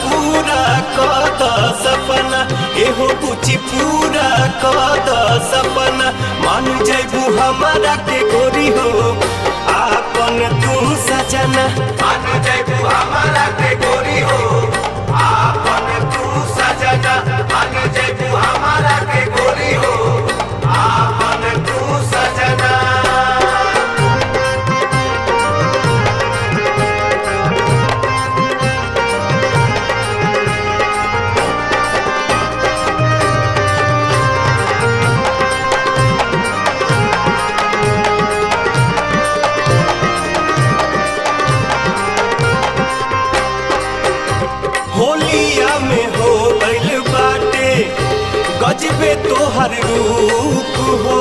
पूरा कद सपना एहो बुची पूरा कद सपना मान जैबू हमारा के गोरी हो आपन तू सजना मान जैबू हमारा के गोरी हो आपन तू सजना मान जैबू हमारा के गोरी हो आपन तू सजना। होलिया में हो गइल बाटे गजबे तोहर रूप हो